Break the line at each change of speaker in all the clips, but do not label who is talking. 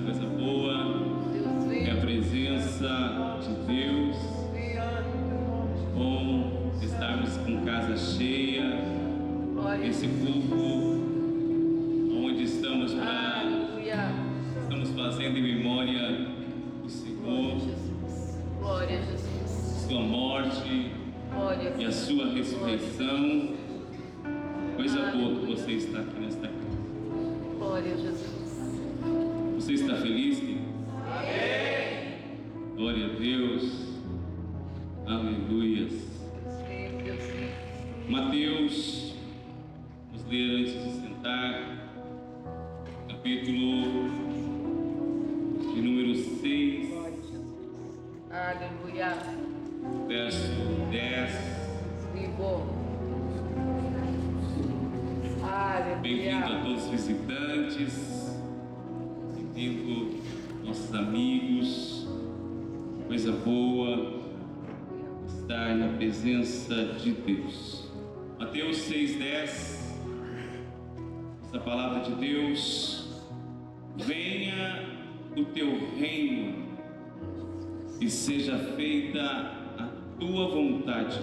coisa boa é a presença de Deus. Bom estarmos com casa cheia, esse culto onde estamos fazendo em memória do Senhor,
Glória a Jesus.
sua morte e a sua ressurreição. Coisa boa que você está aqui nesta casa.
Glória a Jesus.
Você está feliz, querido?
Amém.
Glória a Deus. Aleluias.
Deus.
Mateus, vamos ler antes de sentar, capítulo de número 6,
Aleluia.
verso 10.
Vivo.
Bem-vindo a
Aleluia.
todos os visitantes, bem-vindo nossos amigos. Coisa boa estar na presença de Deus. Mateus 6,10. Essa palavra de Deus: venha o teu reino e seja feita a tua vontade,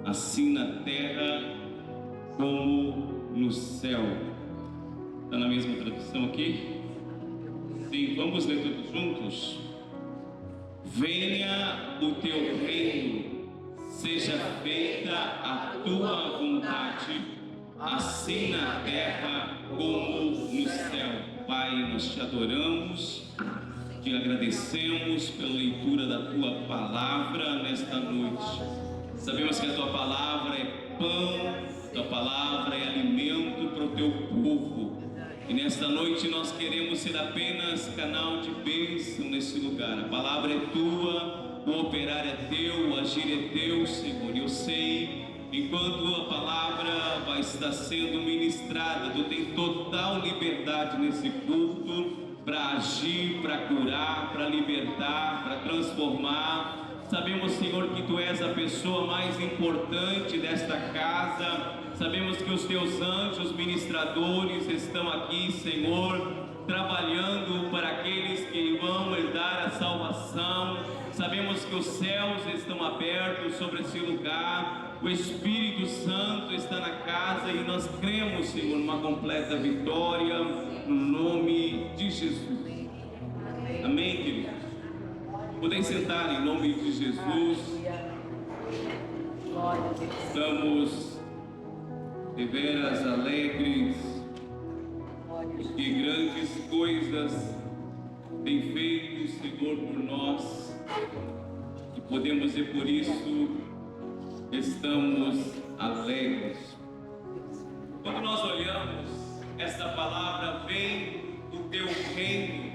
assim na terra como no céu. Está na mesma tradução aqui? Sim, vamos ler todos juntos? Venha o teu reino, seja feita a tua vontade, assim na terra como no céu. Pai, nós te adoramos, te agradecemos pela leitura da tua palavra nesta noite. Sabemos que a tua palavra é pão, a tua palavra é alimento para o teu povo. E nesta noite nós queremos ser apenas canal de bênção nesse lugar. A palavra é tua, o operar é teu, o agir é teu, Senhor. E eu sei, enquanto a palavra vai estar sendo ministrada, tu tem total liberdade nesse culto para agir, para curar, para libertar, para transformar. Sabemos, Senhor, que Tu és a pessoa mais importante desta casa. Sabemos que os Teus anjos ministradores estão aqui, Senhor, trabalhando para aqueles que vão herdar a salvação. Sabemos que os céus estão abertos sobre esse lugar. O Espírito Santo está na casa e nós cremos, Senhor, numa completa vitória, no nome de Jesus. Amém, queridos? Podem sentar em nome de Jesus.
Glória a Deus.
Estamos deveras alegres, porque grandes coisas tem feito o Senhor por nós, e podemos dizer por isso estamos alegres. Quando nós olhamos esta palavra, vem do teu reino.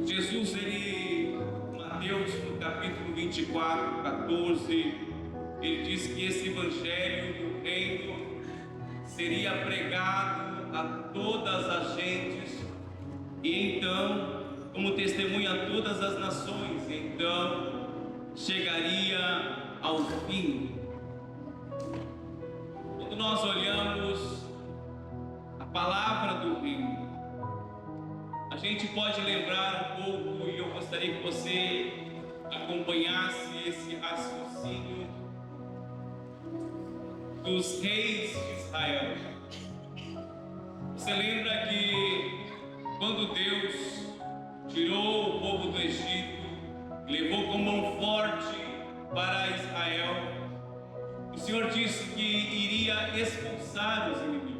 Jesus, Mateus no capítulo 24, 14, ele diz que esse evangelho do reino seria pregado a todas as gentes, e então, como testemunha a todas as nações, então chegaria ao fim. Quando nós olhamos a palavra do reino, a gente pode lembrar um pouco, e eu gostaria que você acompanhasse esse raciocínio dos reis de Israel. Você lembra que quando Deus tirou o povo do Egito, levou com mão forte para Israel, o Senhor disse que iria expulsar os inimigos.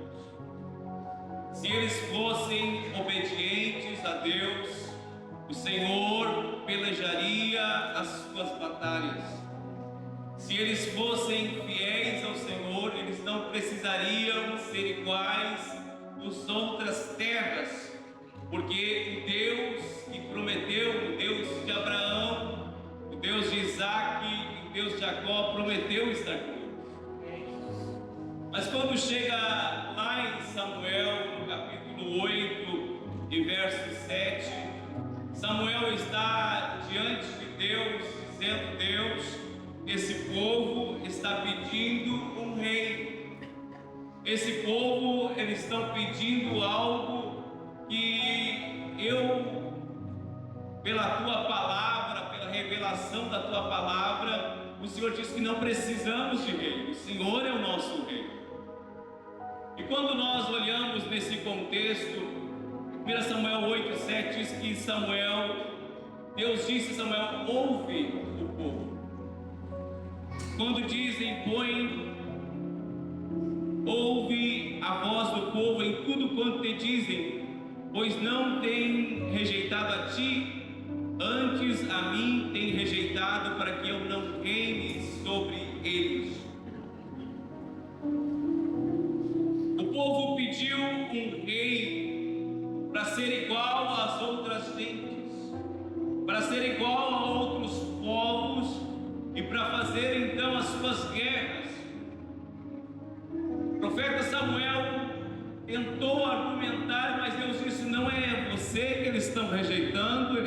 Se eles fossem obedientes a Deus, o Senhor pelejaria as suas batalhas. Se eles fossem fiéis ao Senhor, eles não precisariam ser iguais às outras terras, porque o Deus que prometeu, o Deus de Abraão, o Deus de Isaac e o Deus de Jacó prometeu estar com eles. Mas quando chega lá em Samuel, no capítulo 8 e verso 7, Samuel está diante de Deus, dizendo: Deus, esse povo está pedindo um rei. esse povo, eles estão pedindo algo que eu, pela tua palavra, pela revelação da tua palavra, o Senhor diz que não precisamos de rei, o Senhor é o nosso rei. E quando nós olhamos nesse contexto, 1 Samuel 8,7 diz que Deus disse a Samuel: ouve o povo. Quando dizem, ouve a voz do povo em tudo quanto te dizem, pois não tem rejeitado a ti, antes a mim tem rejeitado, para que eu não reine sobre eles. O povo pediu um rei para ser igual às outras gentes, para ser igual a outros povos e para fazer então as suas guerras. O profeta Samuel tentou argumentar, mas Deus disse: não é você que eles estão rejeitando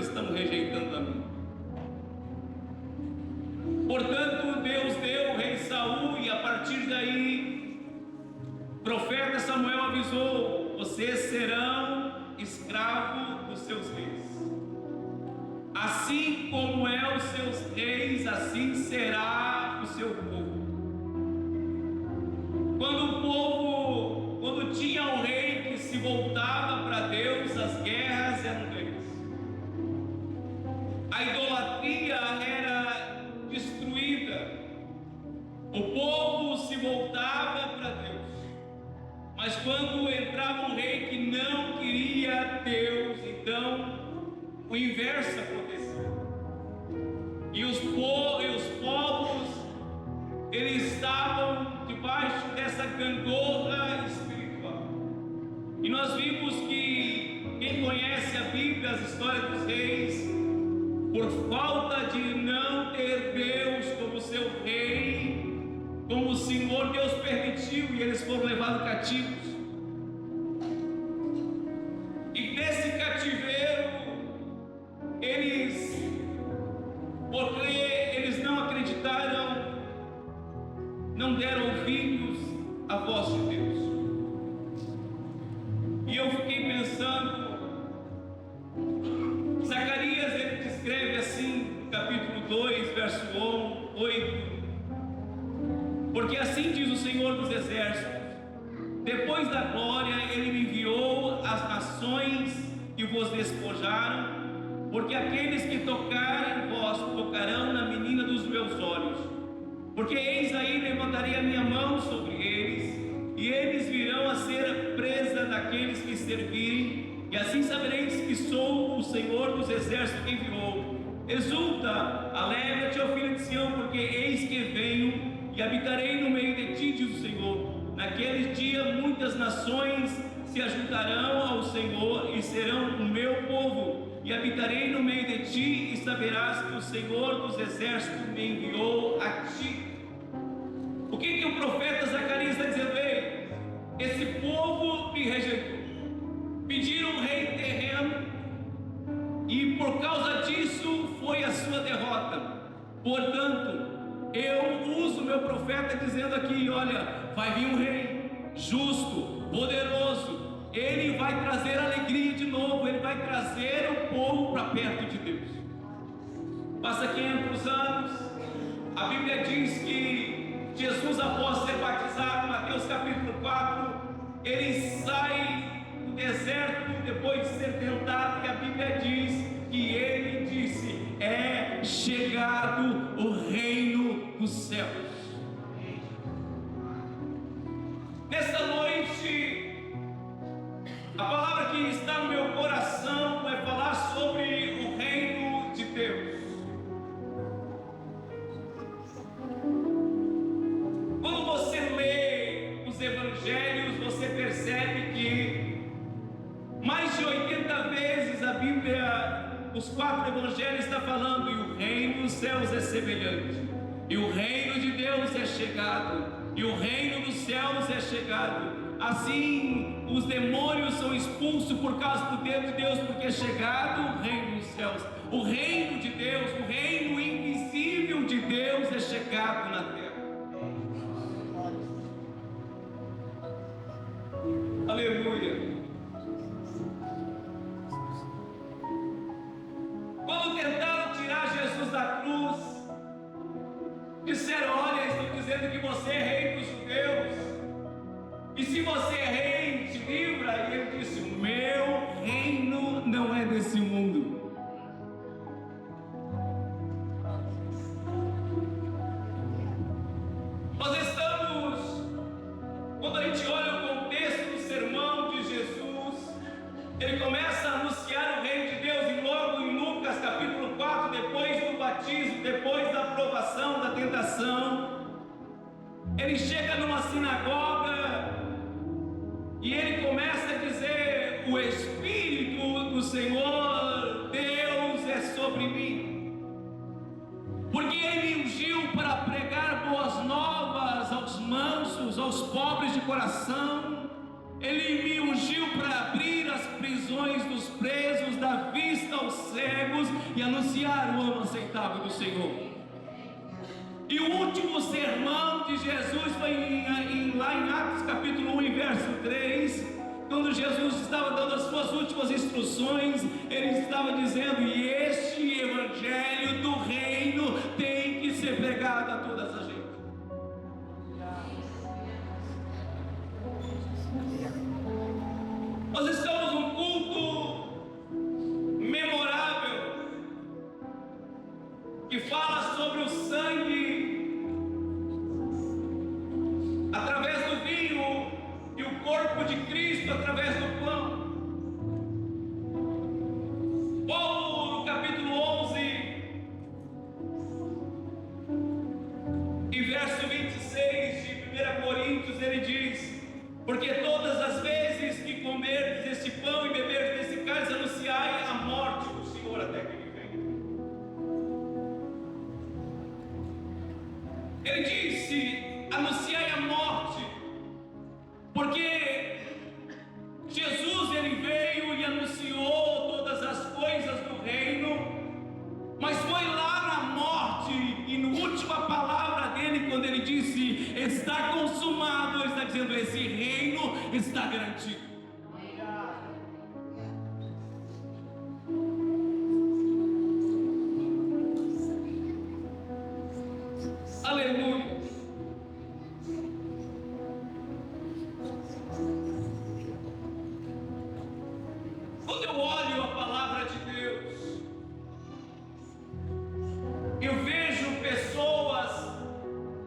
a mim. Portanto, Deus deu o rei Saul, e a partir daí o profeta Samuel avisou: vocês serão escravos dos seus reis. Assim como é os seus reis, assim será o seu povo. Quando tinha um rei que se voltava para Deus, as guerras eram deles. A idolatria era destruída. O povo se voltava para Deus. Mas quando entrava um rei que não queria Deus, então o inverso acontecia. E os povos, eles estavam debaixo dessa gangorra espiritual. E nós vimos que quem conhece a Bíblia, as histórias dos reis, por falta de não ter Deus como seu rei, como o Senhor, Deus permitiu, e eles foram levados cativos. E nesse cativeiro, porque eles não acreditaram, não deram ouvidos à voz de Deus. E eu fiquei pensando, Zacarias, ele descreve assim, capítulo 2, verso 8: porque assim diz o Senhor dos Exércitos, depois da glória ele me enviou às nações que vos despojaram, porque aqueles que tocarem vós tocarão na menina dos meus olhos. Porque eis aí levantarei a minha mão sobre eles, e eles virão a ser presa daqueles que servirem, e assim sabereis que sou o Senhor dos Exércitos que enviou. Exulta, alegra-te, ó filho de Sião, porque eis que venho e habitarei no meio de ti, diz o Senhor. Naquele dia muitas nações se ajuntarão ao Senhor e serão o meu povo, e habitarei no meio de ti, e saberás que o Senhor dos Exércitos me enviou a ti. O que o profeta Zacarias está dizendo? Ei, esse povo me rejeitou, pediram um rei terreno, e por causa disso foi a sua derrota. Portanto, eu uso meu profeta dizendo aqui: olha, vai vir um rei justo, poderoso, ele vai trazer alegria de novo, ele vai trazer o povo para perto de Deus. Passa 500 anos, a Bíblia diz que Jesus, após ser batizado, Mateus capítulo 4, ele sai do deserto depois de ser tentado, e a Bíblia diz que ele disse: é chegado o reino dos céus. Nessa noite, a palavra que está no meu coração é falar sobre o reino de Deus. Quando você lê os evangelhos, você percebe que mais de 80 vezes a Bíblia, os 4 evangelhos, está falando: e o reino dos céus é semelhante, e o reino de Deus é chegado, e o reino dos céus é chegado. Assim, os demônios são expulsos por causa do dedo de Deus, porque é chegado o reino dos céus. O reino de Deus, o reino invisível de Deus é chegado na terra. Aleluia. Quando tentaram tirar Jesus da cruz, disseram: olha, estão dizendo que você é rei dos judeus, e se você é rei, te livra. E ele disse: o meu reino não é desse mundo. Nós estamos, quando a gente olha o contexto do sermão de Jesus, ele começa a anunciar o reino de Deus, e logo em Lucas capítulo 4, depois do batismo, depois da provação, da tentação, ele chega numa sinagoga e ele começa a dizer: o Espírito do Senhor Deus é sobre mim, porque ele me ungiu para pregar boas novas aos mansos, aos pobres de coração. Ele me ungiu para abrir as prisões dos presos, dar vista aos cegos e anunciar o ano aceitável do Senhor. E o último sermão de Jesus foi lá em Atos capítulo 1, verso 3, quando Jesus estava dando as suas últimas instruções. Ele estava dizendo: e este evangelho do reino tem que ser pregado a todas as gente. Nós estamos num culto memorável que fala sobre o sangue através do vinho e o corpo de Cristo através do pão. Paulo, no capítulo 11, em verso 26 de 1 Coríntios, ele diz: porque todas as vezes que comerdes este pão e beberdes desse cálice, anunciai a morte do Senhor até que ele venha. Ele disse: anunciai a morte, porque Jesus, ele veio e anunciou todas as coisas do reino, mas foi lá na morte e na última palavra dele, quando ele disse: está consumado, ele está dizendo: esse reino está garantido. Aleluia. Quando eu olho a palavra de Deus, eu vejo pessoas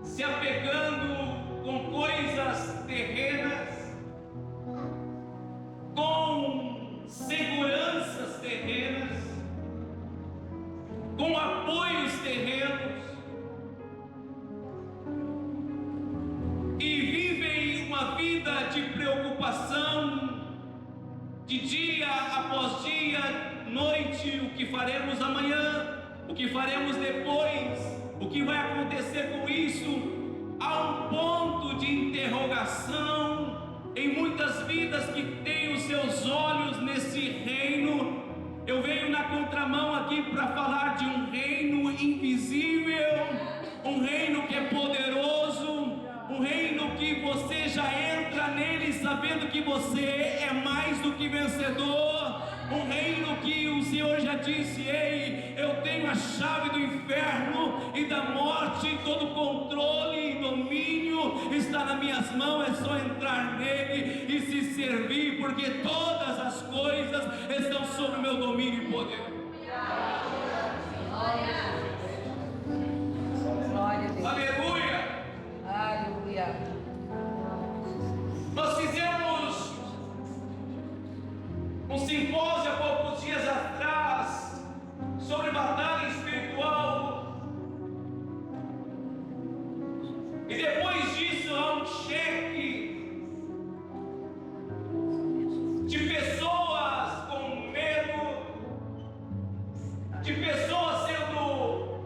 se apegando com coisas terrenas, com seguranças terrenas, com apoios terrenos, e vivem uma vida de preocupação, de dia após dia, noite: o que faremos amanhã, o que faremos depois, o que vai acontecer com isso? Há um ponto de interrogação em muitas vidas que têm os seus olhos nesse reino. Eu venho na contramão aqui para falar de um reino invisível, um reino que é poderoso, um reino que você já entra nele sabendo que você é mais do que vencedor, um reino que o Senhor já disse: ei, eu tenho a chave do inferno e da morte, todo controle e domínio está nas minhas mãos. É só entrar nele e se servir, porque todas as coisas estão sob o meu domínio e poder.
Glória a Deus.
Aleluia.
Aleluia.
Nós fizemos um simpósio há poucos dias atrás sobre batalha espiritual, e depois disso há um cheque de pessoas com medo, de pessoas sendo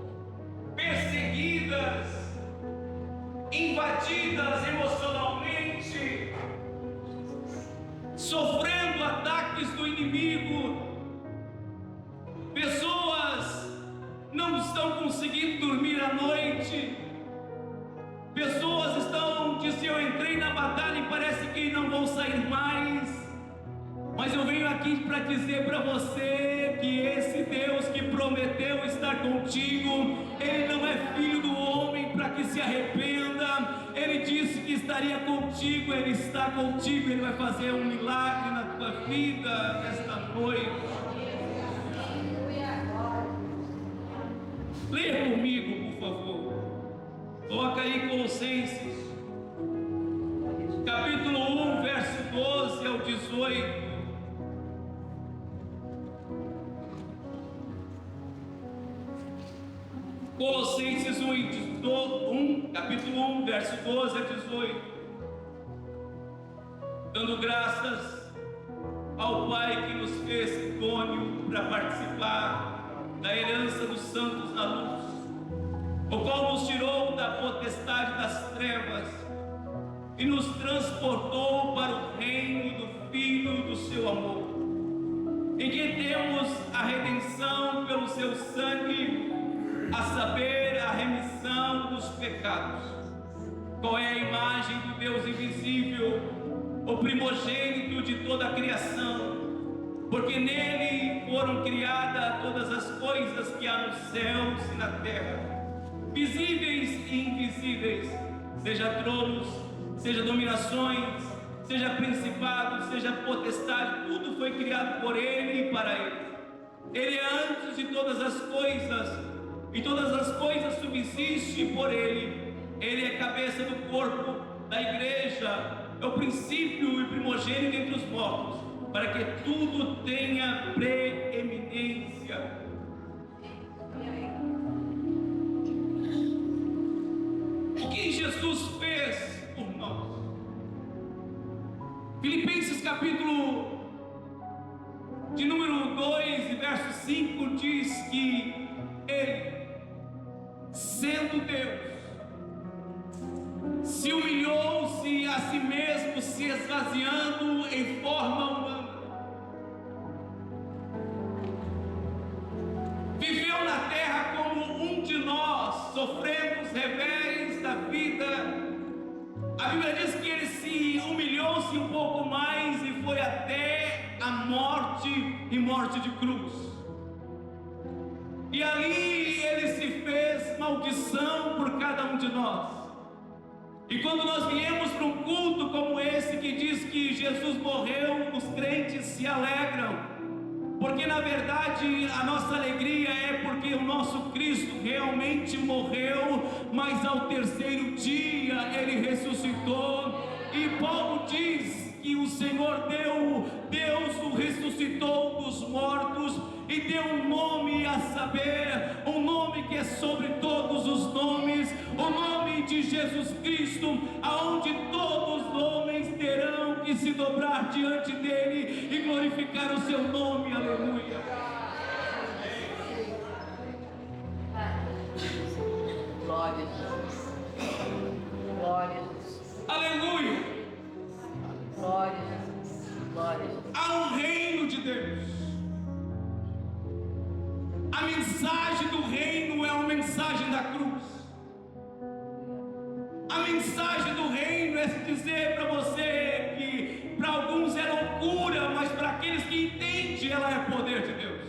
perseguidas, invadidas emocionalmente, sofrendo ataques do inimigo. Pessoas não estão conseguindo dormir à noite. Pessoas estão dizendo: eu entrei na batalha e parece que não vou sair mais. Mas eu venho aqui para dizer para você que esse Deus que prometeu estar contigo, Ele não é filho do homem para que se arrependa. Ele disse que estaria contigo, Ele está contigo, Ele vai fazer um milagre na tua vida nesta noite. Leia comigo, por favor. Coloca aí Colossenses, capítulo 1, verso 12 ao 18. Colossenses 1, capítulo 1, verso 12 a 18. Dando graças ao Pai que nos fez idôneo para participar da herança dos santos na luz, o qual nos tirou da potestade das trevas e nos transportou para o reino do Filho do seu amor, em que temos a redenção pelo seu sangue, a saber, a remissão dos pecados, qual é a imagem do Deus invisível, o primogênito de toda a criação, porque nele foram criadas todas as coisas que há nos céus e na terra, visíveis e invisíveis, seja tronos, seja dominações, seja principados, seja potestade, tudo foi criado por ele e para ele. Ele é antes de todas as coisas, e todas as coisas subsistem por ele. Ele é cabeça do corpo da igreja, é o princípio e primogênito entre os mortos, para que tudo tenha preeminência. O que Jesus fez por nós? Filipenses capítulo de número 2 e verso 5 diz que Ele, sendo Deus, se humilhou-se a si mesmo, se esvaziando em forma humana, viveu na terra como um de nós, sofrendo os revés da vida. A Bíblia diz que Ele se humilhou-se um pouco mais e foi até a morte, e morte de cruz. E ali Ele se fez maldição por cada um de nós. E quando nós viemos para um culto como esse, que diz que Jesus morreu, os crentes se alegram, porque na verdade a nossa alegria é porque o nosso Cristo realmente morreu, mas ao terceiro dia Ele ressuscitou. E Paulo diz que o Senhor Deus o ressuscitou dos mortos e deu um nome, a saber, um nome que é sobre todos os nomes, o nome de Jesus Cristo, aonde todos os homens terão que se dobrar diante dele e glorificar o seu nome. Aleluia.
Glória a Jesus. Glória a Jesus.
Aleluia.
Glória a Jesus. Glória a Jesus.
Há um reino de Deus. A mensagem do reino é uma mensagem da cruz. A mensagem do reino é se dizer para você que para alguns é loucura, mas para aqueles que entendem, ela é poder de Deus.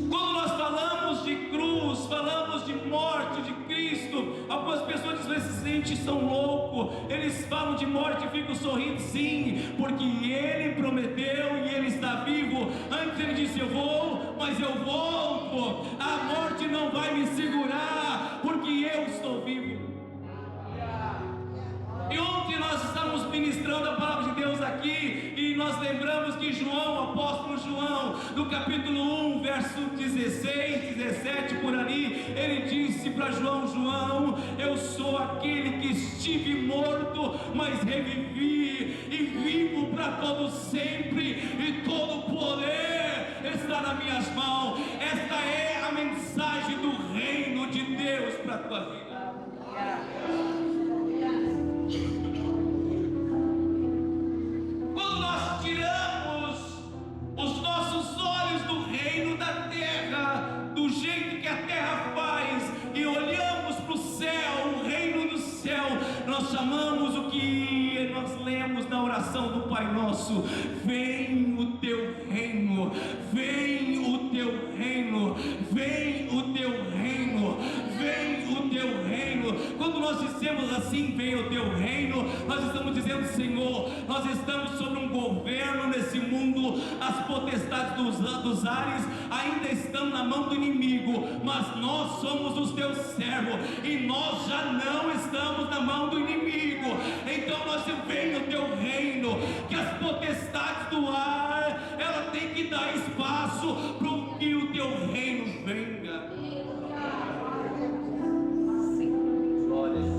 Quando nós falamos de cruz, falamos de morte de Cristo, algumas pessoas dizem, esses crentes são loucos, eles falam de morte e ficam sorrindo. Sim, porque Ele prometeu e Ele está vivo. Antes Ele disse, eu vou, mas eu volto, a morte não vai me segurar, porque eu estou vivo. E ontem nós estávamos ministrando a palavra de Deus aqui, e nós lembramos que João, o apóstolo João, no capítulo 1, verso 16, 17, por ali, ele disse para João, João, eu sou aquele que estive morto, mas revivi, e vivo para todo sempre, e todo poder está nas minhas mãos. Esta é a mensagem do reino de Deus para a tua vida. Quando nós tiramos os nossos olhos do reino da terra, do jeito que a terra faz, e olhamos para o céu, o reino do céu, nós chamamos o que nós nós lemos na oração do Pai Nosso: vem o teu reino, vem o teu reino, vem o teu reino, vem o teu reino. Quando nós dizemos assim, vem o teu reino, nós estamos dizendo: Senhor, nós estamos sobre um governo nesse mundo, as potestades dos ares ainda estão na mão do inimigo, mas nós somos os teus servos e nós já não estamos na mão do inimigo. Então nós vem o teu reino, que as potestades do ar, ela tem que dar espaço para que o teu reino venha.
Glória a Jesus.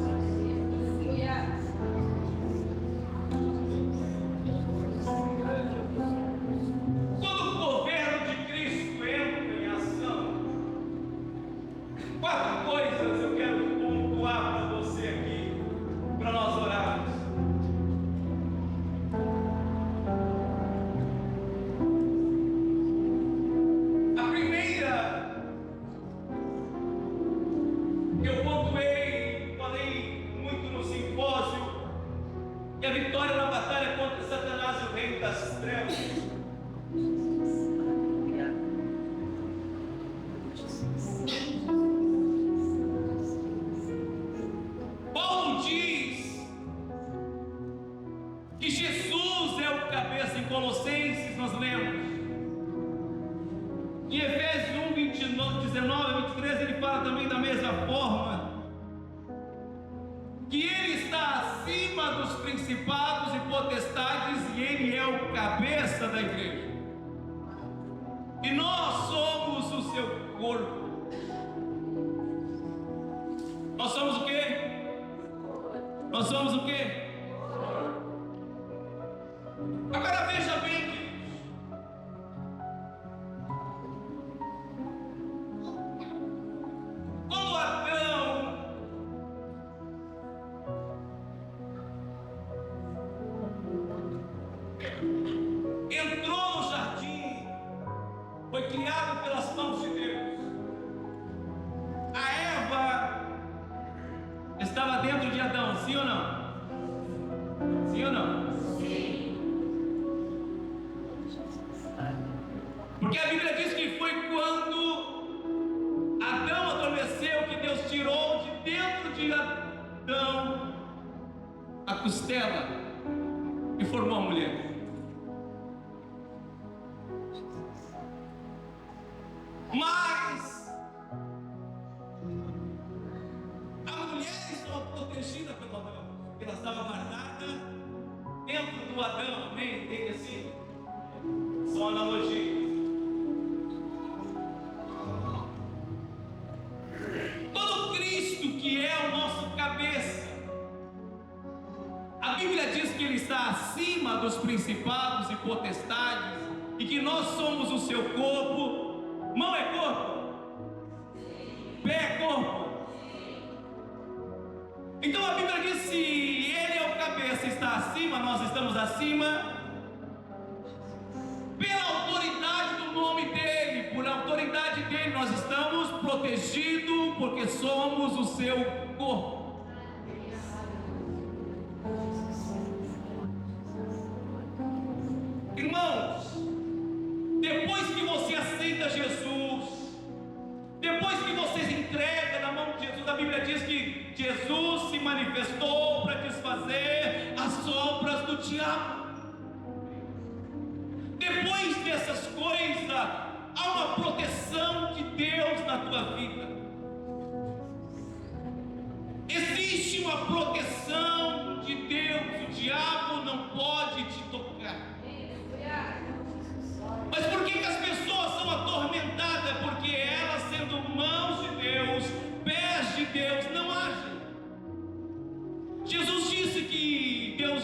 Quando o governo de Cristo entra em ação, 4 coisas eu quero pontuar para você aqui, para nós orarmos. A primeira, eu pontuei, falei muito no simpósio, que a vitória na batalha contra Satanás e o reino das trevas. Paulo diz que Jesus é o cabeça. Em Colossenses nós lemos, em Efésios 1, 19 a 23, ele fala também da mesma forma, que ele está acima dos principados e potestades e ele é o cabeça da igreja. E nós somos o seu corpo. Nós somos o quê? Nós somos o quê? Agora veja bem, queridos. Quando Adão entrou no jardim, foi criado pelas mãos de Deus. A Eva estava dentro de Adão, sim ou não? Sim ou não? Porque a Bíblia diz que foi quando Adão adormeceu que Deus tirou de dentro de Adão a costela e formou a mulher. Mas a mulher estava protegida pelo Adão, porque ela estava guardada dentro do Adão, amém? Entende assim? Só analogia. Todo Cristo que é o nosso cabeça, a Bíblia diz que ele está acima dos principados e potestades e que nós somos o seu corpo. Mão é corpo? Pé é corpo? Então a Bíblia diz: se ele é o cabeça, está acima, nós estamos acima, pela autoridade do nome dele, por autoridade dele, nós estamos protegidos, porque somos o seu corpo. Irmãos, depois que você aceita Jesus, depois que você se entrega na mão de Jesus, a Bíblia diz que Jesus se manifestou para desfazer as obras do diabo. Depois dessas coisas, há uma proteção de Deus na tua vida. Existe uma proteção de Deus, o diabo não pode te tocar. Mas por que as pessoas são atormentadas? Porque elas, sendo mãos de Deus, pés de Deus, não agem. Jesus disse que Deus,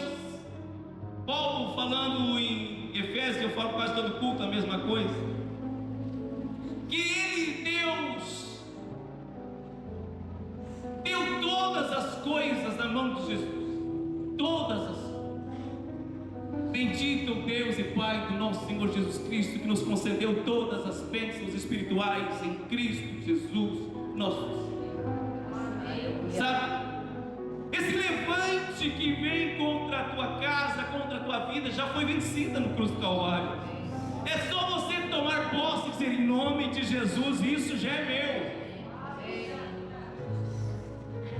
Paulo falando em Efésios, eu falo quase todo culto a mesma coisa, que ele, Deus, deu todas as coisas na mão de Jesus, todas as coisas. Bendito Deus e Pai do nosso Senhor Jesus Cristo, que nos concedeu todas as bênçãos espirituais em Cristo Jesus, nosso Senhor. Sabe, esse levante que vem vem contra a tua casa, contra a tua vida, já foi vencida no cruz do Calvário. É só você tomar posse e dizer: em nome de Jesus, isso já é meu.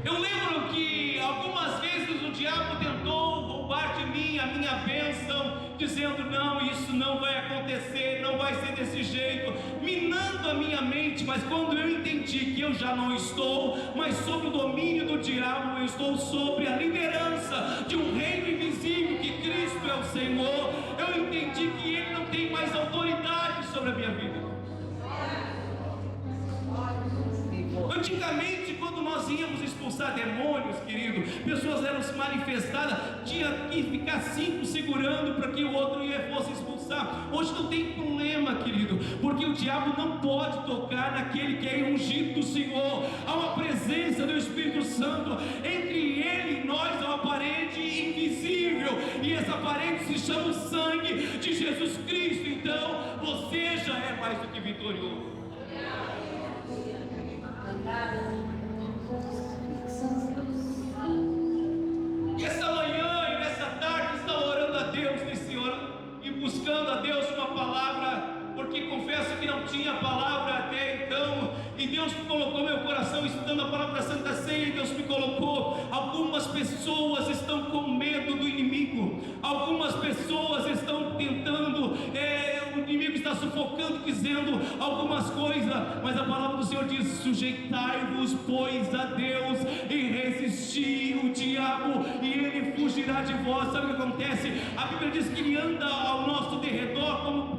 Eu lembro que algumas vezes o diabo tentou roubar de mim a minha bênção, dizendo: não, isso não vai acontecer, não vai ser desse jeito, minando a minha mente. Mas quando eu entendi que eu já não estou mais sob o domínio do diabo, eu estou sobre a liderança de um reino invisível, que Cristo é o Senhor, eu entendi que Ele não tem mais autoridade sobre a minha vida. Antigamente, quando nós íamos expulsar demônios, querido, pessoas eram se manifestadas, tinha que ficar 5 segurando para que o outro fosse expulsar. Hoje não tem problema, querido, porque o diabo não pode tocar naquele que é ungido do Senhor. Há uma presença do Espírito Santo entre ele e nós, há uma parede invisível, e essa parede se chama o sangue de Jesus Cristo. Então você já é mais do que vitorioso. Essa manhã e nessa tarde está orando a Deus e buscando a Deus uma palavra, porque confesso que não tinha palavra até então, e Deus colocou meu coração estudando a palavra da Santa Ceia, e Deus me colocou: algumas pessoas estão com medo do inimigo, algumas pessoas estão tentando, o inimigo está sufocando, dizendo algumas coisas, mas a palavra do Senhor diz: sujeitai-vos, pois, a Deus, e resisti o diabo, e ele fugirá de vós. Sabe o que acontece? A Bíblia diz que ele anda ao nosso derredor como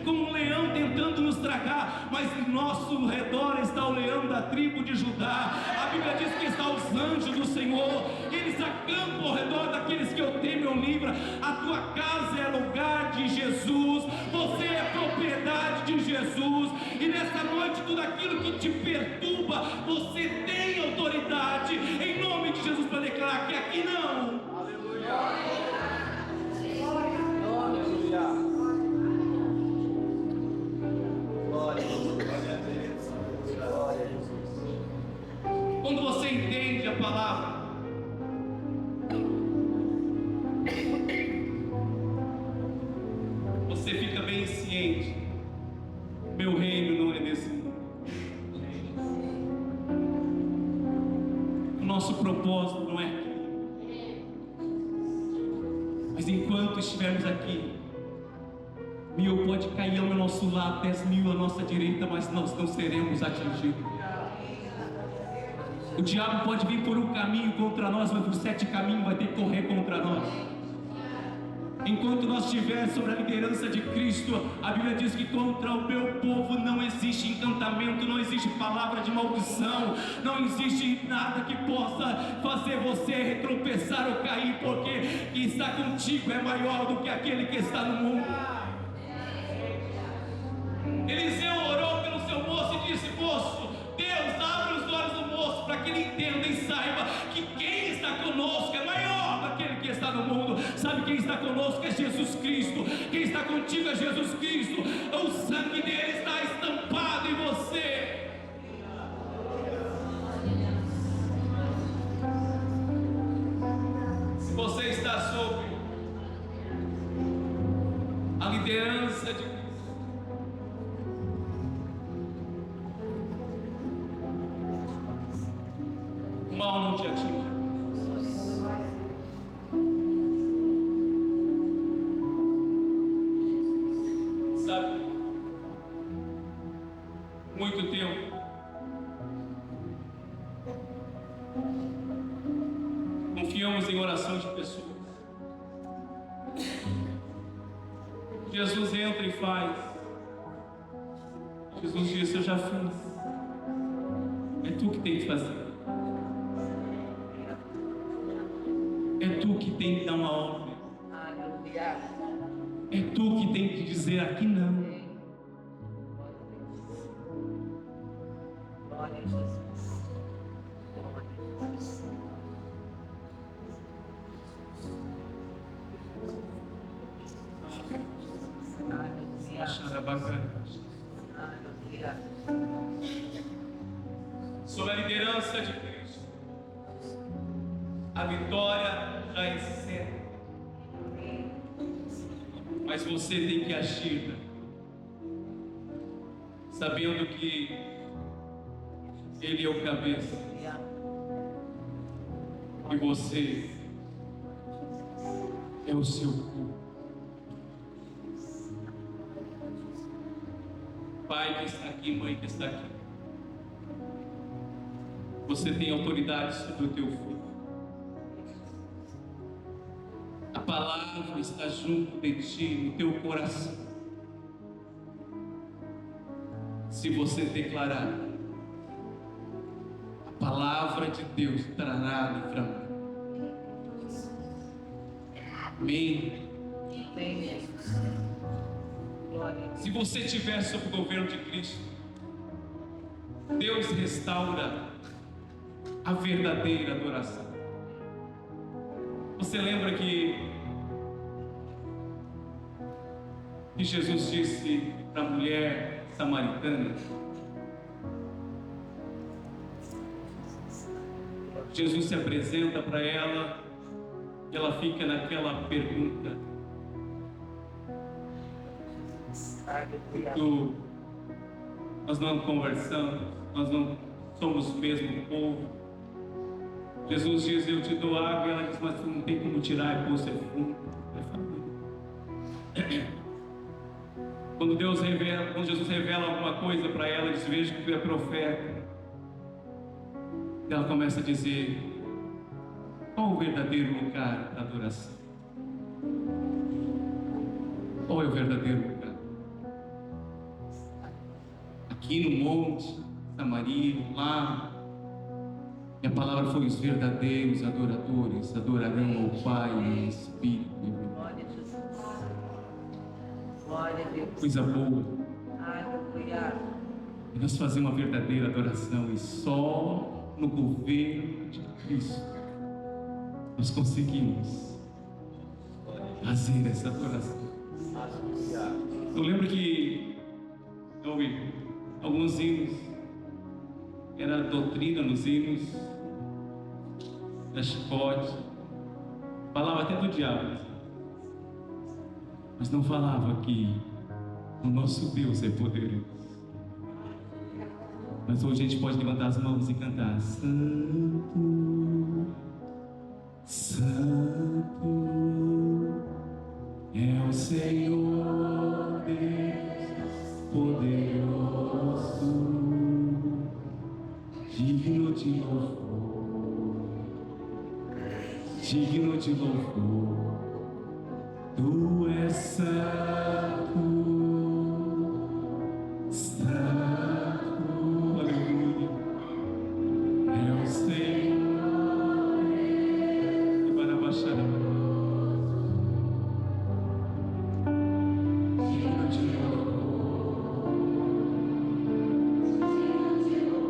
um leão tentando nos tragar, mas em nosso redor está o leão da tribo de Judá. A Bíblia diz que está os anjos do Senhor, eles acampam ao redor daqueles que eu temo e eu livro. A tua casa é lugar de Jesus, você é propriedade de Jesus, e nessa noite tudo aquilo que te perturba, você tem autoridade em nome de Jesus para declarar que aqui não.
Aleluia. Aleluia. Glória a Deus. Glória a Jesus.
Quando você entende a palavra, você fica bem ciente: meu reino não é desse mundo. O nosso propósito não é aqui. Mas enquanto estivermos aqui, 1000 pode cair ao nosso lado, 10.000 à nossa direita, mas nós não seremos atingidos. O diabo pode vir por um caminho contra nós, mas por 7 caminhos vai ter que correr contra nós. Enquanto nós estivermos sobre a liderança de Cristo, a Bíblia diz que contra o meu povo não existe encantamento, não existe palavra de maldição, não existe nada que possa fazer você retropeçar ou cair, porque quem está contigo é maior do que aquele que está no mundo. Eliseu orou pelo seu moço e disse: moço, Deus, abre os olhos do moço para que ele entenda e saiba que quem está conosco é maior daquele que está no mundo. Sabe quem está conosco? É Jesus Cristo. Quem está contigo é Jesus Cristo. O sangue dele está estampado em você. Se você está sob a liderança de Cristo, o mal não te atinge. Sabe, muito tempo confiamos em oração de pessoas. Jesus entra e faz. Jesus disse: eu já fiz. É tu que tem que fazer. É tu que tem que dar uma ordem. É tu que tem que dizer: aqui não.
Glória a Jesus. Sob a liderança de Cristo, a vitória
está em cena. Mas você tem que agir, sabendo que Ele é o cabeça e você é o seu corpo. Pai que está aqui, mãe que está aqui, você tem autoridade sobre o teu filho. A palavra está junto de ti, no teu coração. Se você declarar, a palavra de Deus trará livramento. Amém.
Amém. Glória.
Se você estiver sob o governo de Cristo, Deus restaura a verdadeira adoração. Você lembra que Jesus disse para a mulher samaritana? Jesus se apresenta para ela e ela fica naquela pergunta: nós não conversamos, nós não somos o mesmo povo. Jesus diz: eu te dou água, e ela diz: mas não tem como tirar, é poço, é fundo, é família. Quando Jesus revela alguma coisa para ela, diz: veja que tu é profeta. E ela começa a dizer: qual o verdadeiro lugar da adoração? Qual é o verdadeiro lugar? Aqui no monte, Samaria, lá. E a palavra foi: os verdadeiros adoradores adorarão ao Pai em espírito e verdade.
Glória a Jesus. Glória a Deus.
Coisa boa.
Aleluia.
E nós fazemos uma verdadeira adoração, e só no governo de Cristo nós conseguimos fazer essa adoração. Eu lembro que eu ouvi alguns hinos, era doutrina nos hinos, da chicote, falava até do diabo, mas não falava que o nosso Deus é poderoso. Mas hoje a gente pode levantar as mãos e cantar: Santo, Santo é o Senhor Deus poderoso, digno de louvor, digno de louvor. Tu és santo, santo, aleluia, é o Senhor. E para baixar a mão, digno de louvor, digno de louvor.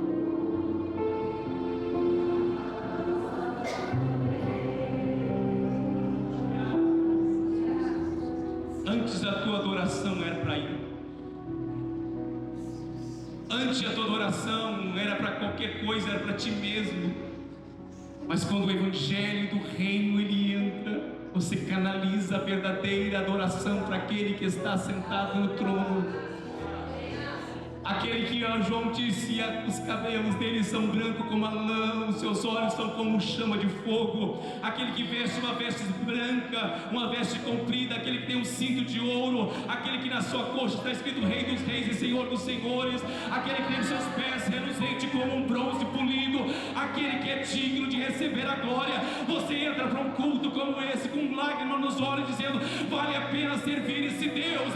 Antes a tua adoração era para ir. Antes a tua adoração não era para qualquer coisa, era para ti mesmo. Mas quando o evangelho do reino ele entra, você canaliza a verdadeira adoração para aquele que está sentado no trono. Aquele que João disse: os cabelos dele são brancos como a lã, os seus olhos são como chama de fogo. Aquele que veste uma veste branca, uma veste comprida, aquele que tem um cinto de ouro, aquele que na sua coxa está escrito Rei dos Reis e Senhor dos Senhores, aquele que tem os seus pés reluzente como um bronze polido, aquele que é digno de receber a glória. Você entra para um culto como esse com lágrimas nos olhos, dizendo: vale a pena servir esse Deus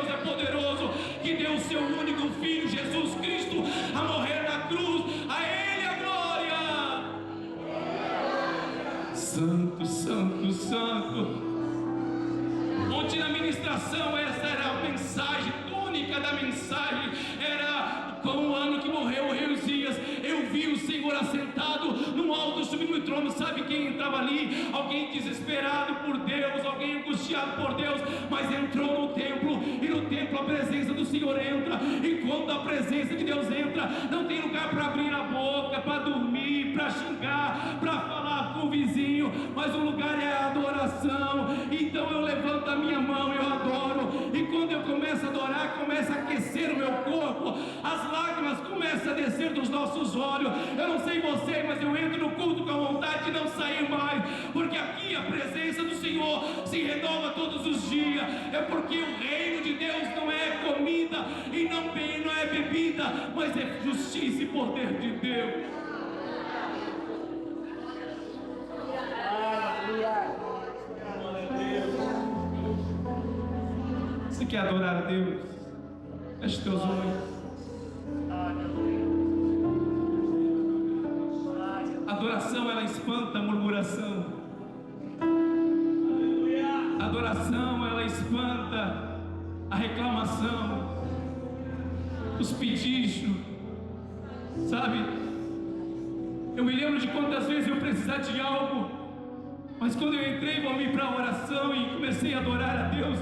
é poderoso, que deu o seu único filho Jesus Cristo a morrer na cruz. A Ele a glória. Santo, santo, santo. Ontem na ministração, essa era a mensagem, tônica da mensagem, era com o ano que morreu o rei Uzias. Eu vi o Senhor assentado num alto sublime trono. Sabe quem entrava ali? Alguém desesperado por Deus, alguém angustiado por Deus, mas entrou no templo, e no templo a presença do Senhor entra. E quando a presença de Deus entra, não tem lugar para abrir a boca, para dormir, para xingar, para falar com o vizinho, mas o lugar é a adoração. Então eu levanto a minha mão, eu adoro, e quando eu começo a adorar, começa a aquecer o meu corpo, as lágrimas começam a descer dos nossos olhos. Eu não sei você, mas eu entro no culto com a vontade de não sair mais, porque aqui a presença do Senhor se renova todos os dias. É porque o reino de Deus não é comida e não é bebida, mas é justiça e poder de Deus. Você quer adorar a Deus? Feche teus olhos. A adoração, ela espanta a murmuração. A adoração, ela espanta a reclamação, os pedichos, sabe? Eu me lembro de quantas vezes eu precisar de algo, mas quando eu entrei para a oração e comecei a adorar a Deus,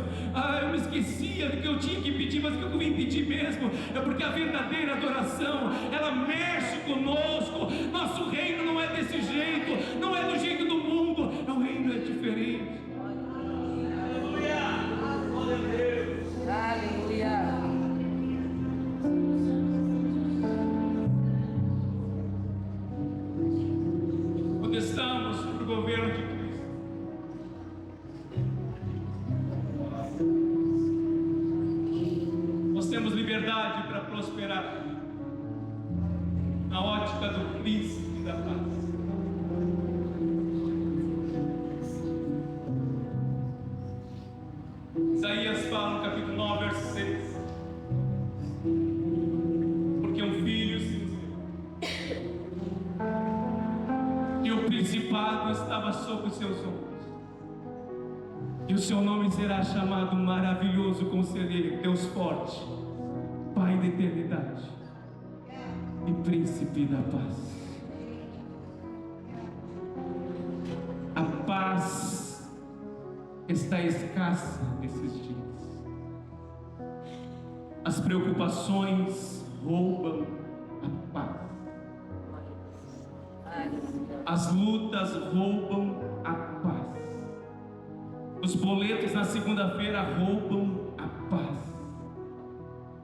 eu me esquecia do que eu tinha que pedir, mas o que eu vim pedir mesmo é porque a verdadeira adoração, ela mexe conosco. Nosso reino não é desse jeito, não é do jeito do mundo, o reino é diferente.
Aleluia! Glória a Deus!
Aleluia!
Estamos sobre o governo de Cristo. Nós temos liberdade para prosperar na ótica do príncipe da paz. Isaías fala no capítulo 9, verso 6. Porque um filho se nos deu, e o principado estava sobre os seus ombros, e o seu nome será chamado Maravilhoso Conselheiro, Deus Forte, Pai da Eternidade e Príncipe da Paz. A paz está escassa nesses dias. As preocupações roubam a paz. As lutas roubam a paz. Os boletos na segunda-feira roubam a paz.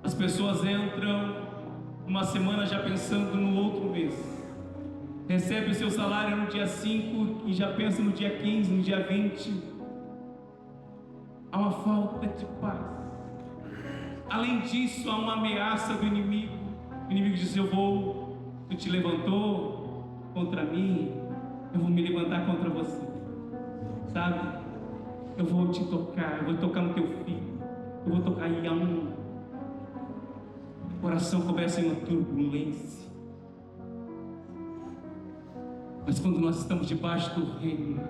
As pessoas entram uma semana já pensando no outro mês. Recebe o seu salário no dia 5 e já pensa no dia 15, no dia 20. Há uma falta de paz. Além disso, há uma ameaça do inimigo. O inimigo diz: tu te levantou contra mim, eu vou me levantar contra você, sabe? Eu vou te tocar, eu vou tocar no teu filho, eu vou tocar em um. O coração começa em uma turbulência. Mas quando nós estamos debaixo do reino,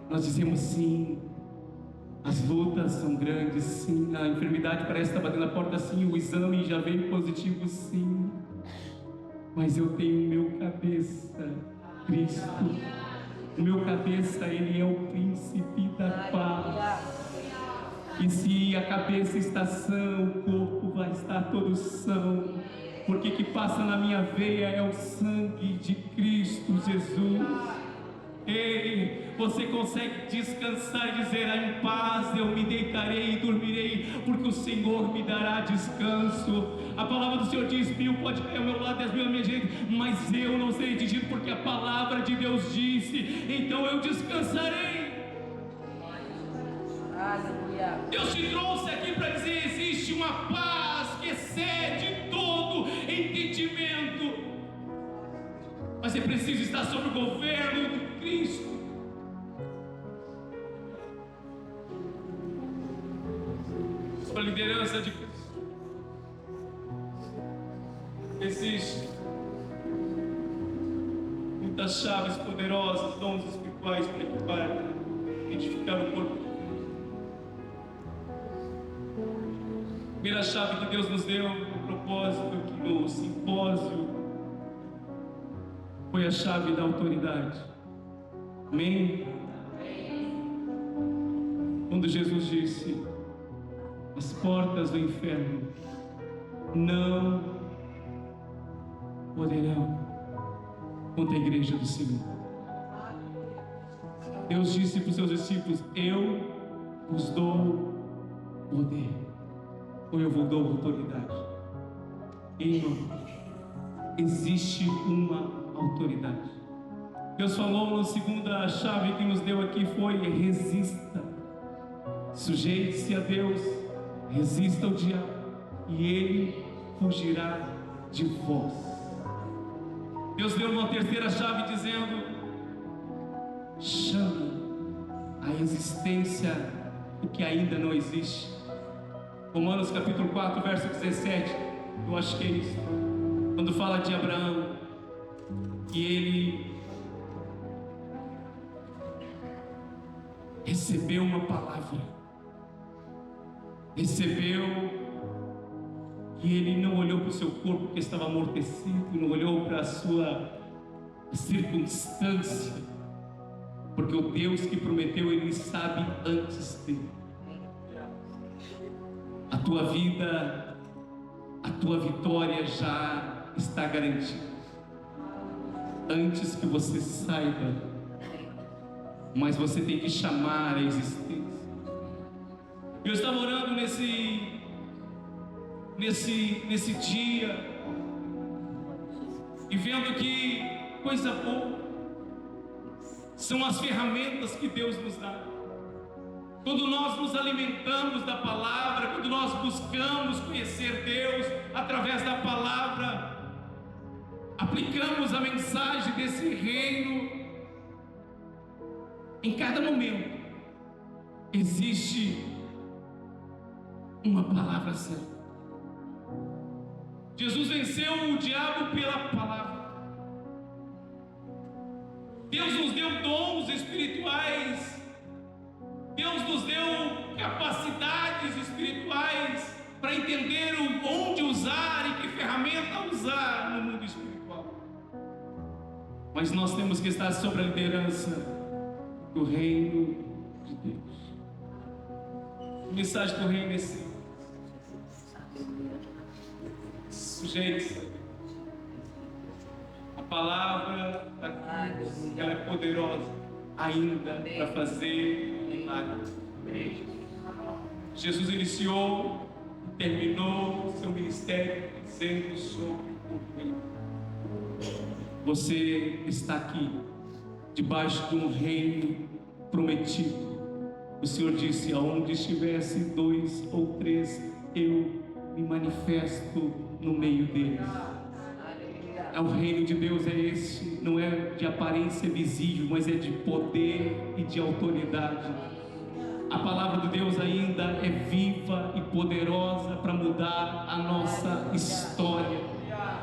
nós dizemos sim. As lutas são grandes, sim. A enfermidade parece estar batendo a porta, sim. O exame já veio positivo, sim. Mas eu tenho o meu cabeça, Cristo. O meu cabeça, Ele é o príncipe da paz. E se a cabeça está sã, o corpo vai estar todo são. Porque o que passa na minha veia é o sangue de Cristo Jesus. Ei, você consegue descansar e dizer: em paz eu me deitarei e dormirei, porque o Senhor me dará descanso. A palavra do Senhor diz: 1000 pode cair ao meu lado, 10.000 à minha direita, mas eu não serei atingido, porque a palavra de Deus disse, então eu descansarei.
Aleluia.
Deus te trouxe aqui para dizer: existe uma paz que excede todo entendimento. Mas é preciso estar sob o governo de Cristo. Sob a liderança de Cristo. Existe muitas chaves poderosas, dons espirituais para equipar, identificar o corpo. A primeira chave que Deus nos deu no propósito, que no simpósio, foi a chave da autoridade. Amém? Quando Jesus disse: as portas do inferno não poderão contra a igreja do Senhor. Deus disse para os seus discípulos: eu vos dou poder, ou eu vos dou autoridade. Irmão, existe uma autoridade. Deus falou na segunda chave que nos deu aqui foi: resista, sujeite-se a Deus, resista ao diabo e ele fugirá de vós. Deus deu uma terceira chave dizendo: chame a existência o que ainda não existe. Romanos capítulo 4, verso 17, eu acho que é isso, quando fala de Abraão, que ele recebeu uma palavra, recebeu, e ele não olhou para o seu corpo que estava amortecido, não olhou para a sua circunstância, porque o Deus que prometeu, ele sabe antes dele. A tua vida, a tua vitória já está garantida antes que você saiba, mas você tem que chamar a existência. Eu estava orando nesse dia e vendo que coisa boa são as ferramentas que Deus nos dá. Quando nós nos alimentamos da palavra, quando nós buscamos conhecer Deus através da palavra, aplicamos a mensagem desse reino, em cada momento existe uma palavra certa. Jesus venceu o diabo pela palavra. Deus nos deu dons espirituais, Deus nos deu capacidades espirituais para entender onde usar e que ferramenta usar no mundo espiritual. Mas nós temos que estar sob a liderança do reino de Deus. A mensagem do reino é assim: sujeite-se. A palavra ela é poderosa ainda para fazer milagres. Jesus iniciou e terminou seu ministério dizendo sobre o reino. Você está aqui debaixo de um reino prometido. O Senhor disse: aonde estivesse 2 ou 3, eu me manifesto no meio deles. O reino de Deus é esse, não é de aparência visível, mas é de poder e de autoridade. A palavra de Deus ainda é viva e poderosa para mudar a nossa história.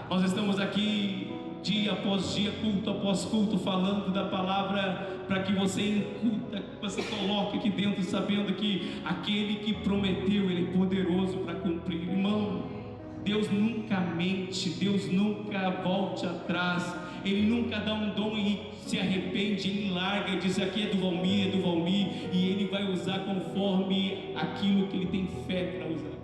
Nós estamos aqui dia após dia, culto após culto, falando da palavra para que você incuta, que você coloque aqui dentro, sabendo que aquele que prometeu, ele é poderoso para cumprir. Irmão, Deus nunca mente, Deus nunca volte atrás, Ele nunca dá um dom e se arrepende, Ele larga e diz: aqui é do Valmir, e Ele vai usar conforme aquilo que Ele tem fé para usar.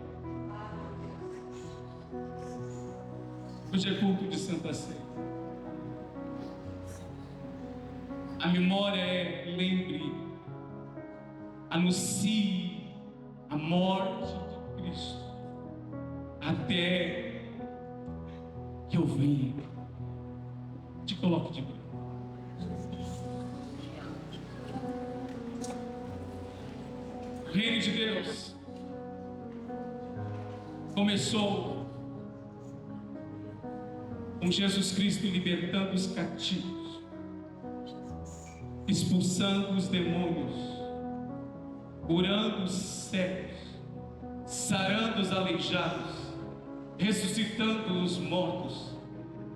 Hoje é culto de Santa Ceia. A memória é: lembre, anuncie a morte de Cristo até que eu venha. Te coloque de pé. O reino de Deus começou com Jesus Cristo libertando os cativos, expulsando os demônios, curando os cegos, sarando os aleijados, ressuscitando os mortos,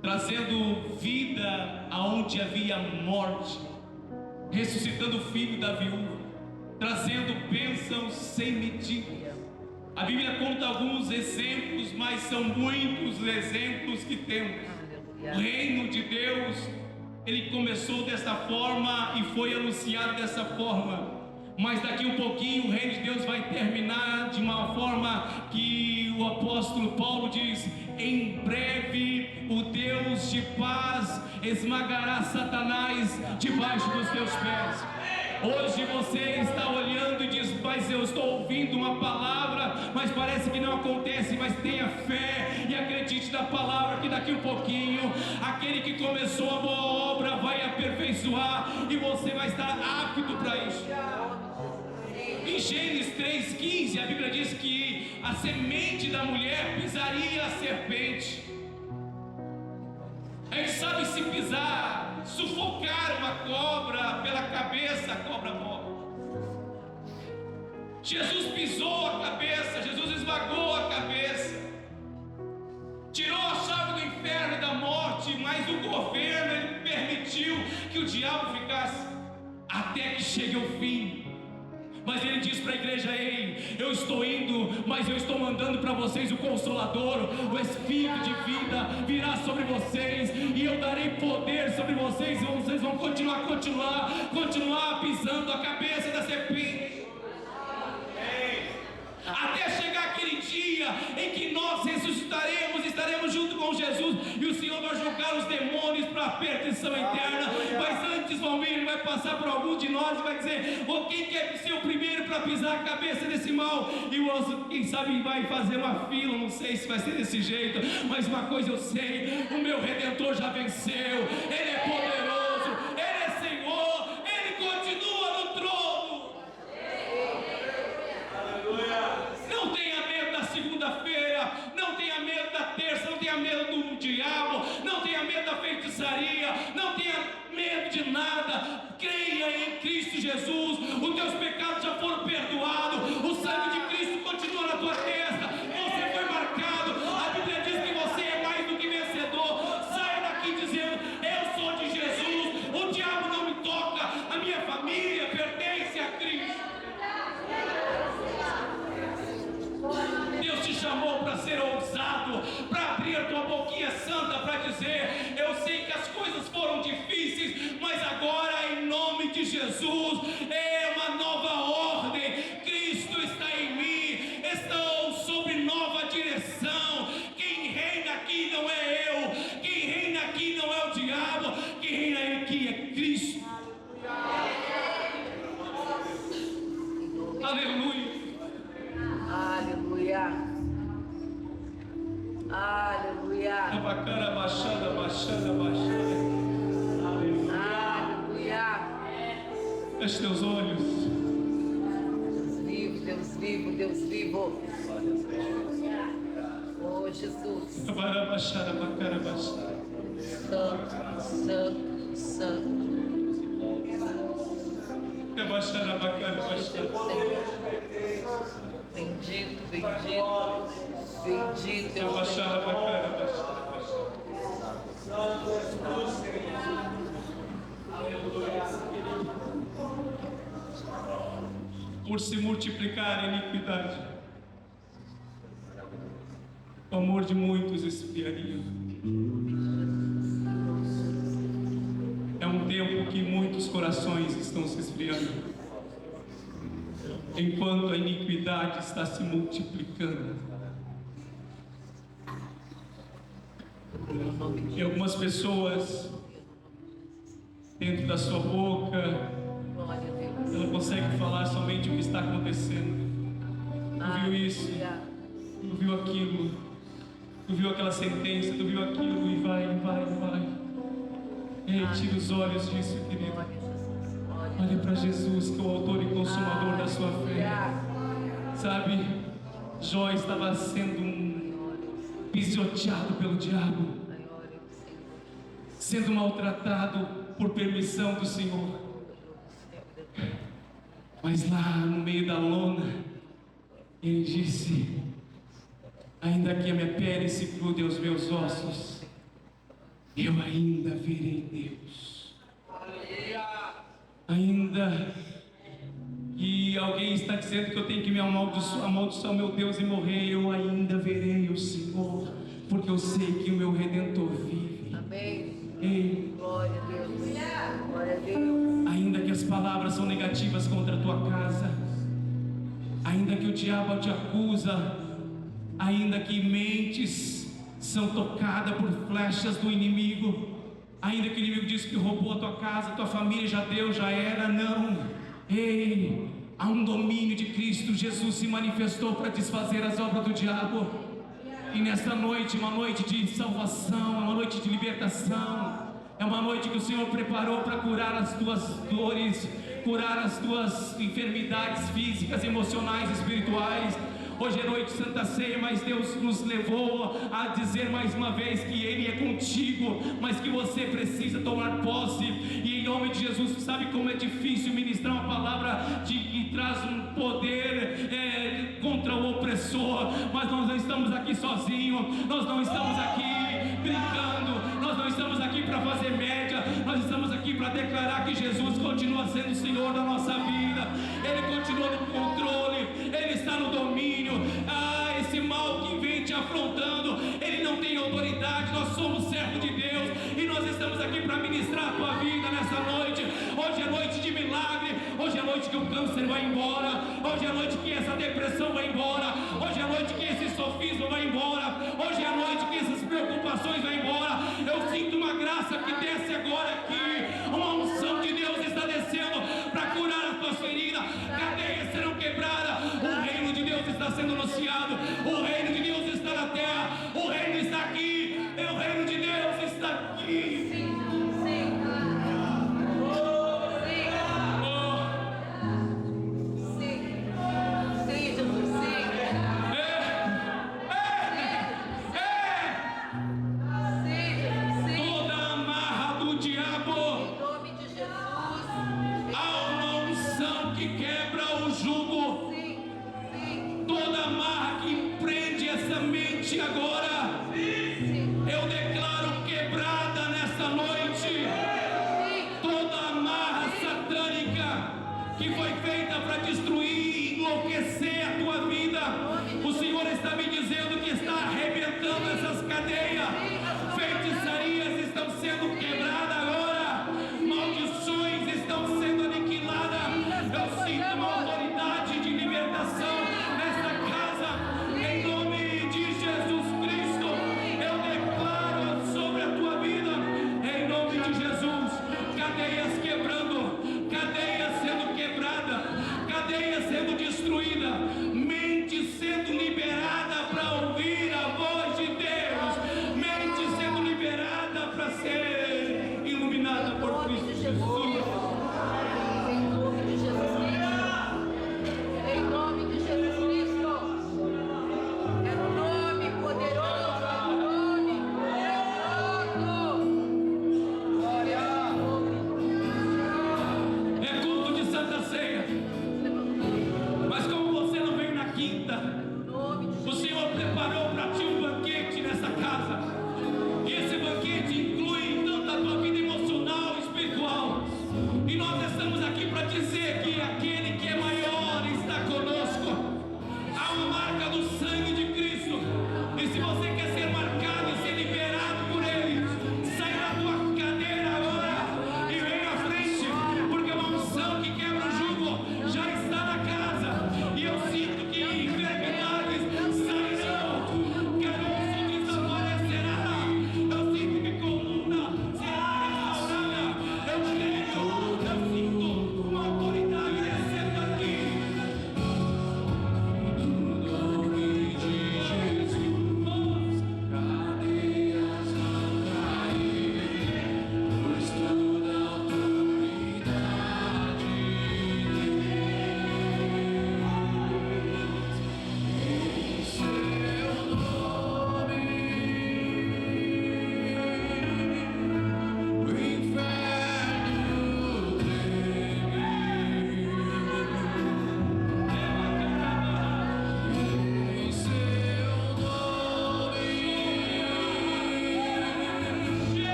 trazendo vida aonde havia morte, ressuscitando o filho da viúva, trazendo bênçãos sem medida. A Bíblia conta alguns exemplos, mas são muitos exemplos que temos. O reino de Deus, ele começou dessa forma e foi anunciado dessa forma. Mas daqui um pouquinho o reino de Deus vai terminar de uma forma que o apóstolo Paulo diz: em breve o Deus de paz esmagará Satanás debaixo dos teus pés. Hoje você está olhando e diz: mas eu estou ouvindo uma palavra, mas parece que não acontece. Mas tenha fé e acredite na palavra, que daqui um pouquinho aquele que começou a boa obra vai aperfeiçoar e você vai estar apto para isso. Em Gênesis 3,15 a Bíblia diz que a semente da mulher pisaria a serpente. A gente sabe, se pisar, sufocar uma cobra pela cabeça, a cobra morre. Jesus pisou a cabeça, Jesus esmagou a cabeça, tirou a chave do inferno e da morte, mas o governo ele permitiu que o diabo ficasse até que chegue o fim. Mas ele diz para a igreja: ei, eu estou indo, mas eu estou mandando para vocês o Consolador, o Espírito de vida virá sobre vocês, e eu darei poder sobre vocês, e vocês vão continuar pisando a cabeça da serpente. Até chegar aquele dia em que nós ressuscitaremos, estaremos junto com Jesus, e o Senhor vai jogar os demônios para a perdição eterna. Mas antes vão vir, ele vai passar por algum de nós e vai dizer: oh, quem quer ser o primeiro para pisar a cabeça desse mal? E o outro, quem sabe, vai fazer uma fila. Não sei se vai ser desse jeito, mas uma coisa eu sei: o meu Redentor já venceu, ele é poderoso, ele é Senhor, ele continua no trono. Não tenha medo da segunda-feira, não tenha medo da terça, não tenha medo do diabo, não tenha medo da feitiçaria, não tenha medo de nada. Creia em Cristo Jesus, os teus pecados já foram perdoados, o sangue de Cristo continua na tua testa, você foi marcado, a Bíblia diz que você é mais do que vencedor. Saia daqui dizendo: eu sou de Jesus, o diabo não me toca, a minha família pertence a Cristo. Deus te chamou para ser ousado, para abrir a tua boquinha santa, para dizer: eu sei que as coisas foram difíceis, mas agora, em nome de Jesus, é uma nova ordem. Cristo está em mim, estou sob nova direção. Quem reina aqui não é eu, quem reina aqui não é o diabo, quem reina aqui é Cristo. Aleluia.
Aleluia. Aleluia.
Abacana, baixada.
Aleluia.
Feche teus olhos.
Deus vivo, Deus vivo. Oh, Jesus.
Abarabaxara, bacarabaxara.
Santo, santo.
Abaixara, bacarabaxara.
Bendito, bendito, bendito.
Abaixara, bacarabaxara. Por se multiplicar a iniquidade, o amor de muitos esfriaria. É um tempo que muitos corações estão se esfriando, enquanto a iniquidade está se multiplicando. E algumas pessoas, dentro da sua boca, ela consegue falar somente o que está acontecendo. Tu viu isso, tu viu aquilo, tu viu aquela sentença, tu viu aquilo, e vai. Ei, tira os olhos disso, querido. Olhe para Jesus, que é o autor e consumador da sua fé. Sabe, Jó estava sendo pisoteado pelo diabo, sendo maltratado por permissão do Senhor. Mas lá no meio da lona, ele disse: ainda que a minha pele se grude aos meus ossos, eu ainda verei Deus. Ainda que alguém está dizendo que eu tenho que me amaldiçoar meu Deus e morrer, eu ainda verei o Senhor, porque eu sei que o meu Redentor vive.
Amém.
Ei,
Glória a Deus. Glória a Deus.
ainda que as palavras são negativas contra a tua casa, ainda que o diabo te acusa, ainda que mentes são tocadas por flechas do inimigo, ainda que o inimigo diz que roubou a tua casa, tua família, já deu, já era, não. Ei, há um domínio de Cristo. Jesus se manifestou para desfazer as obras do diabo. E nesta noite, uma noite de salvação, uma noite de libertação, é uma noite que o Senhor preparou para curar as tuas dores, curar as tuas enfermidades físicas, emocionais, espirituais. Hoje é noite de Santa Ceia, mas Deus nos levou a dizer mais uma vez que Ele é contigo, mas que você precisa tomar posse. E em nome de Jesus, sabe como é difícil ministrar uma palavra que traz um poder contra o opressor, mas nós não estamos aqui sozinhos, nós não estamos aqui brincando, nós não estamos aqui para fazer média, nós estamos aqui para declarar que Jesus continua sendo o Senhor da nossa vida, Ele continua no controle, Ele está no domínio. Esse mal que vem te afrontando, ele não tem autoridade. Nós somos servos de Deus e nós estamos aqui para ministrar a tua vida nessa noite. Hoje é noite de milagre, hoje é noite que o câncer vai embora, hoje é noite que essa depressão vai embora, hoje é noite que esse sofisma vai embora, hoje é noite que essas preocupações vão embora. Eu sinto uma graça que desce agora aqui, uma unção de Deus está descendo para curar as tuas feridas, cadeias serão quebradas, o reino de Deus está sendo anunciado, o reino de Deus está na terra, o reino está aqui, o reino de Deus está aqui.
Sim, sim.
Agora eu declaro quebrada nessa noite toda amarra satânica que foi feita para destruir, enlouquecer a tua vida. O Senhor está me dizendo que está arrebentando essas cadeias, feitiçarias estão sendo quebradas agora, maldições estão sendo aniquiladas. Eu sinto uma autoridade de libertação nessa casa, em nome de Jesus Cristo. Eu declaro sobre a tua vida, em nome de Jesus, cadeias quebrando, cadeias sendo quebradas, cadeias sendo destruídas, mente sendo liberada para ouvir a voz de Deus, mente sendo liberada para ser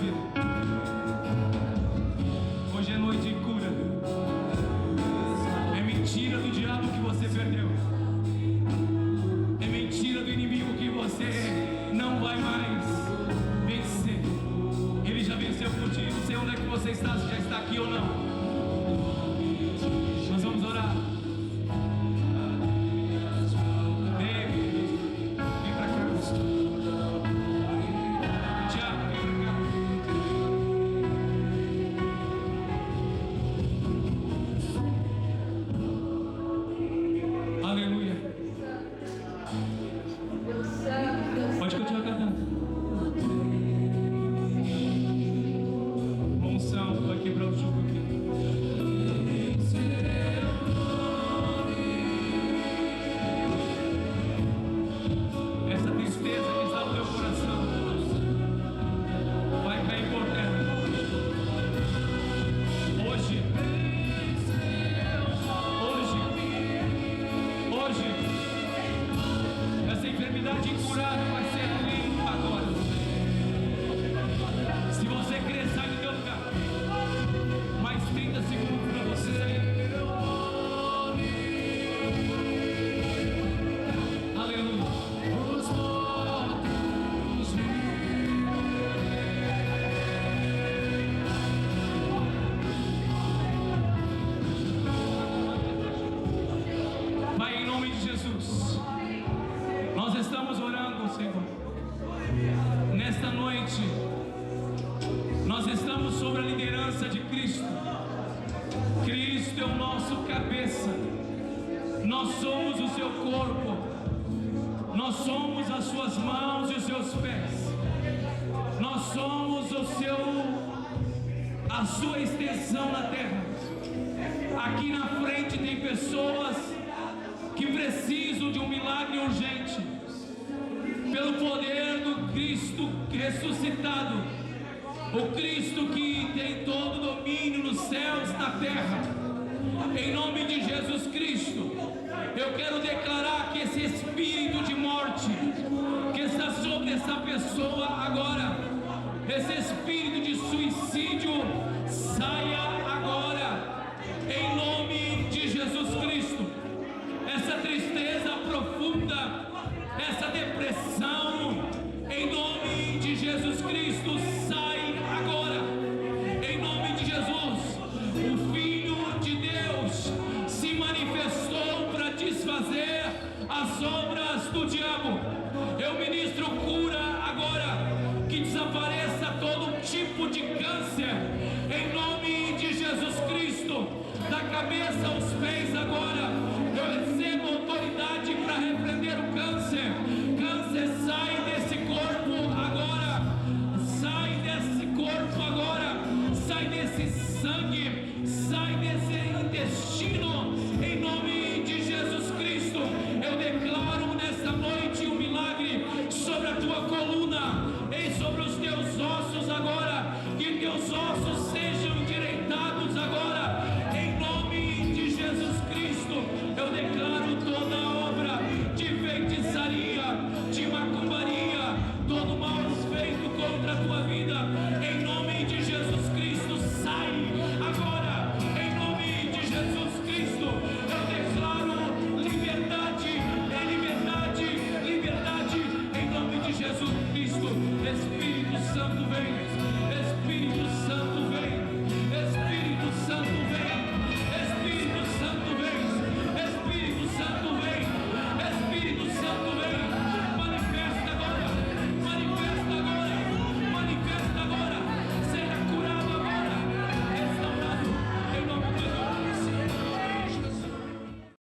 vida. Hoje é noite de cura. É mentira do diabo que você perdeu. É mentira do inimigo que você não vai mais vencer. Ele já venceu por ti. Não sei onde é que você está, se já está aqui ou não. Nós vamos orar. Vem pra cá. Tiago, vem pra cá. Aleluia. Pode continuar cantando. Unção vai quebrar o jugo aqui. Essa tristeza que está no teu coração vai cair por terra. Hoje, essa enfermidade incurável vai ser limpa agora. Se você crer, sai do teu lugar. Mais 30 segundos para você sair. Aleluia. Pai, em nome de Jesus, nós estamos orando, Senhor. Nesta noite, nós estamos sobre a liderança de Cristo. Cristo é o nosso cabeça. Nós somos o seu corpo. Nós somos as suas mãos e os seus pés. Nós somos a sua extensão na terra. Aqui na frente tem pessoas que precisam de um milagre urgente. Pelo poder do Cristo ressuscitado, o Cristo que tem todo o domínio nos céus e na terra. Em nome de Jesus Cristo, eu quero declarar que esse espírito de morte que está sobre essa pessoa agora, esse espírito de suicídio, saia agora, em nome de Jesus Cristo. Essa tristeza profunda, essa depressão, em nome de Jesus Cristo, sai agora, em nome de Jesus. O Filho de Deus se manifestou para desfazer as obras do diabo. Eu ministro cura agora, que desapareça todo tipo de câncer, em nome de Jesus Cristo, da cabeça aos pés agora.